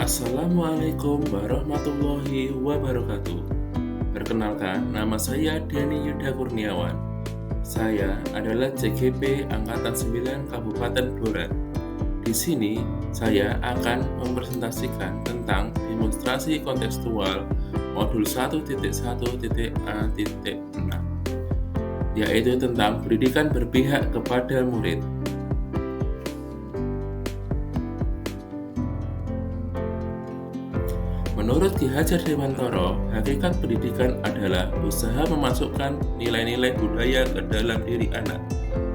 Assalamualaikum warahmatullahi wabarakatuh. Perkenalkan, nama saya Denny Yuda Kurniawan. Saya adalah CGP Angkatan 9 Kabupaten Blora. Di sini, saya akan mempresentasikan tentang demonstrasi kontekstual modul 1.1.A.6, yaitu tentang pendidikan berpihak kepada murid. Menurut Ki Hajar Dewantara, hakikat pendidikan adalah usaha memasukkan nilai-nilai budaya ke dalam diri anak,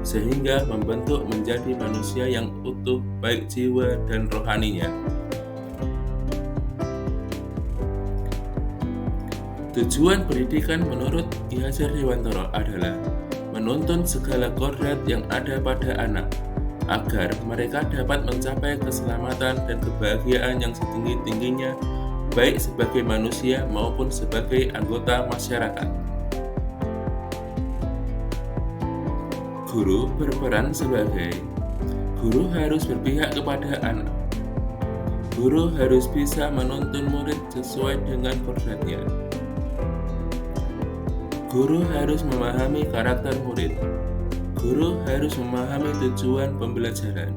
sehingga membentuk menjadi manusia yang utuh baik jiwa dan rohaninya. Tujuan pendidikan menurut Ki Hajar Dewantara adalah menuntun segala kodrat yang ada pada anak, agar mereka dapat mencapai keselamatan dan kebahagiaan yang setinggi-tingginya, baik sebagai manusia maupun sebagai anggota masyarakat. Guru berperan sebagai guru harus berpihak kepada anak. Guru harus bisa menuntun murid sesuai dengan kodratnya. Guru harus memahami karakter murid. Guru harus memahami tujuan pembelajaran.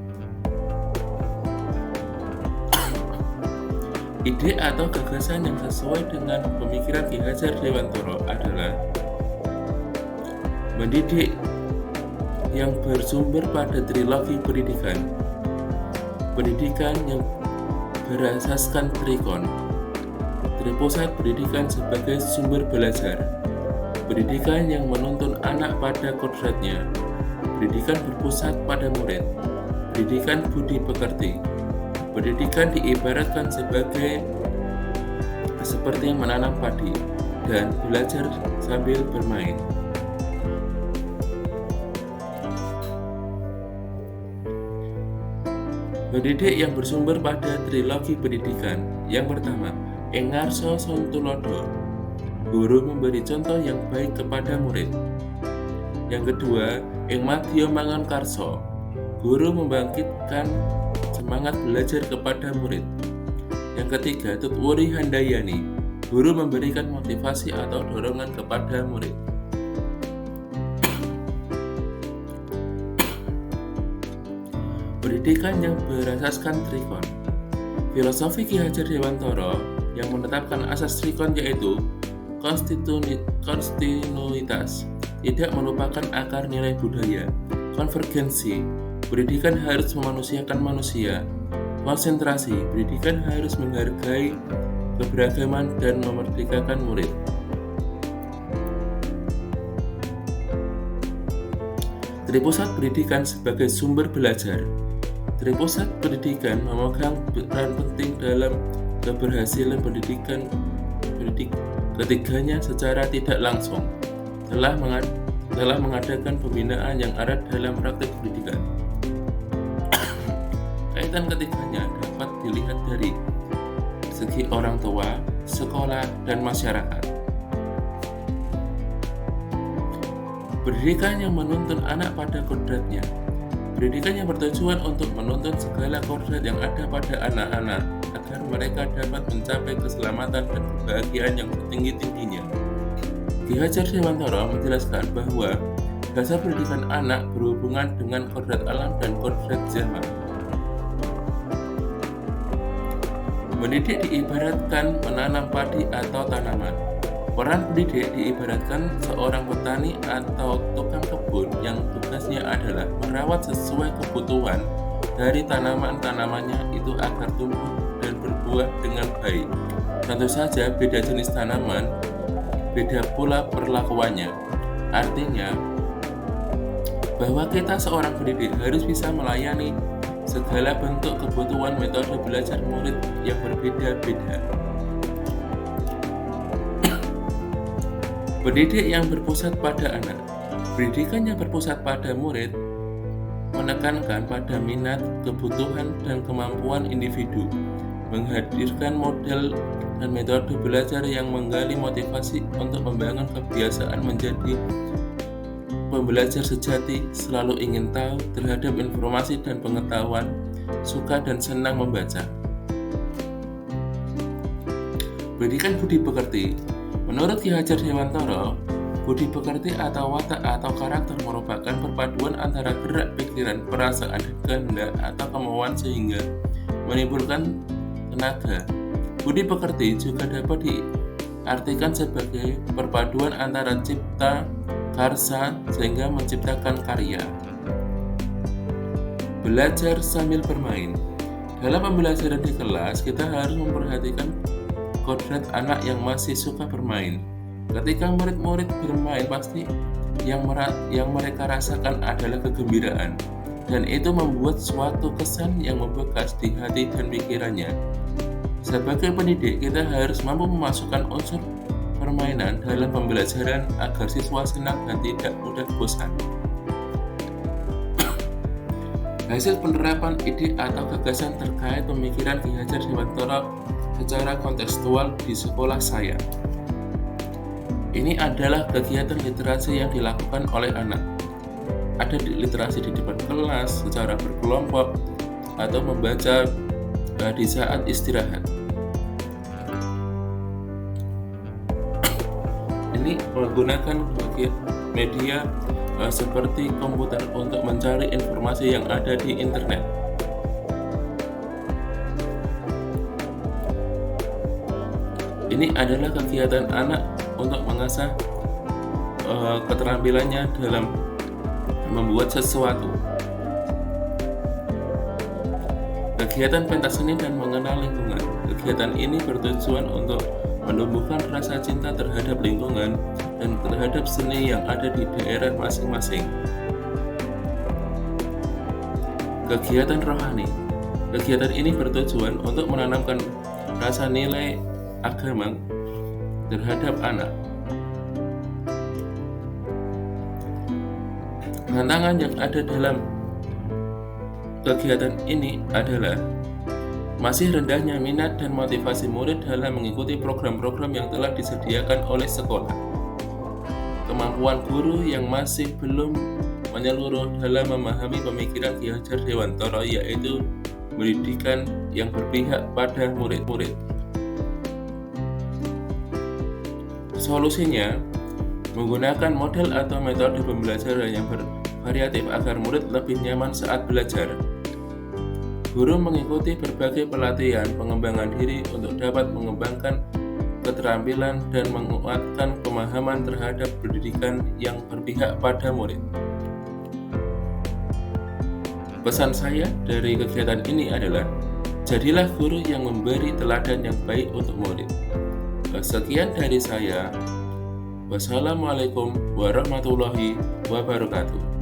Ide atau gagasan yang sesuai dengan pemikiran Ki Hajar Dewantara adalah mendidik yang bersumber pada trilogi pendidikan, pendidikan yang berasaskan trikon, tripusat pendidikan sebagai sumber belajar, pendidikan yang menuntun anak pada kodratnya, pendidikan berpusat pada murid, pendidikan budi pekerti. Pendidikan diibaratkan seperti menanam padi dan belajar sambil bermain. Pendidik yang bersumber pada trilogi pendidikan. Yang pertama, ing ngarsa sontulodo. Guru memberi contoh yang baik kepada murid. Yang kedua, ing madya mangan karsa. Guru membangkitkan semangat belajar kepada murid. Yang ketiga, tutwuri handayani. Guru memberikan motivasi atau dorongan kepada murid. Pendidikan yang berasaskan trikon. Filosofi Ki Hajar Dewantara yang menetapkan asas trikon yaitu kontinuitas, tidak melupakan akar nilai budaya, konvergensi, pendidikan harus memanusiakan manusia, konsentrasi, pendidikan harus menghargai keberagaman dan memerdekakan murid. Tripusat pendidikan sebagai sumber belajar. Tripusat pendidikan memegang peran penting dalam keberhasilan pendidikan. Ketiganya secara tidak langsung telah mengadakan pembinaan yang erat dalam praktik pendidikan. Kaitan ketiganya dapat dilihat dari segi orang tua, sekolah, dan masyarakat. Pendidikan yang menuntun anak pada kodratnya. Pendidikan yang bertujuan untuk menuntun segala kodrat yang ada pada anak-anak agar mereka dapat mencapai keselamatan dan kebahagiaan yang setinggi-tingginya. Ki Hajar Dewantara menjelaskan bahwa dasar pendidikan anak berhubungan dengan kodrat alam dan kodrat zaman. Mendidik diibaratkan menanam padi atau tanaman. Peran pendidik diibaratkan seorang petani atau tukang kebun yang tugasnya adalah merawat sesuai kebutuhan dari tanaman-tanamannya itu agar tumbuh dan berbuah dengan baik. Tentu saja beda jenis tanaman, beda pula perlakuannya. Artinya bahwa kita seorang pendidik harus bisa melayani segala bentuk kebutuhan metode belajar murid yang berbeda-beda. Pendidik yang berpusat pada anak. Pendidikan yang berpusat pada murid menekankan pada minat, kebutuhan, dan kemampuan individu, menghadirkan model dan metode belajar yang menggali motivasi untuk membangun kebiasaan menjadi pembelajar sejati, selalu ingin tahu terhadap informasi dan pengetahuan, suka dan senang membaca. Pendidikan budi pekerti. Menurut Ki Hajar Dewantara, budi pekerti atau watak atau karakter merupakan perpaduan antara gerak pikiran, perasaan, dan kehendak atau kemauan sehingga menimbulkan tenaga. Budi pekerti juga dapat diartikan sebagai perpaduan antara cipta, karsa, sehingga menciptakan karya. Belajar sambil bermain. Dalam pembelajaran di kelas, kita harus memperhatikan kodrat anak yang masih suka bermain. Ketika murid-murid bermain, pasti yang mereka rasakan adalah kegembiraan, dan itu membuat suatu kesan yang membekas di hati dan pikirannya. Sebagai pendidik, kita harus mampu memasukkan unsur permainan dalam pembelajaran agar siswa senang dan tidak mudah bosan. Hasil penerapan ide atau gagasan terkait pemikiran Ki Hajar Dewantara secara kontekstual di sekolah saya. Ini adalah kegiatan literasi yang dilakukan oleh anak. Ada literasi di depan kelas, secara berkelompok, atau membaca di saat istirahat. Ini menggunakan media seperti komputer untuk mencari informasi yang ada di internet. Ini adalah kegiatan anak untuk mengasah keterampilannya dalam membuat sesuatu. Kegiatan pentas seni dan mengenal lingkungan. Kegiatan ini bertujuan untuk menumbuhkan rasa cinta terhadap lingkungan dan terhadap seni yang ada di daerah masing-masing. Kegiatan rohani. Kegiatan ini bertujuan untuk menanamkan rasa nilai agama terhadap anak. Tantangan yang ada dalam kegiatan ini adalah masih rendahnya minat dan motivasi murid dalam mengikuti program-program yang telah disediakan oleh sekolah. Kemampuan guru yang masih belum menyeluruh dalam memahami pemikiran Ki Hajar Dewantara, yaitu pendidikan yang berpihak pada murid-murid. Solusinya, menggunakan model atau metode pembelajaran yang bervariatif agar murid lebih nyaman saat belajar. Guru mengikuti berbagai pelatihan pengembangan diri untuk dapat mengembangkan keterampilan dan menguatkan pemahaman terhadap pendidikan yang berpihak pada murid. Pesan saya dari kegiatan ini adalah, jadilah guru yang memberi teladan yang baik untuk murid. Sekian dari saya. Wassalamualaikum warahmatullahi wabarakatuh.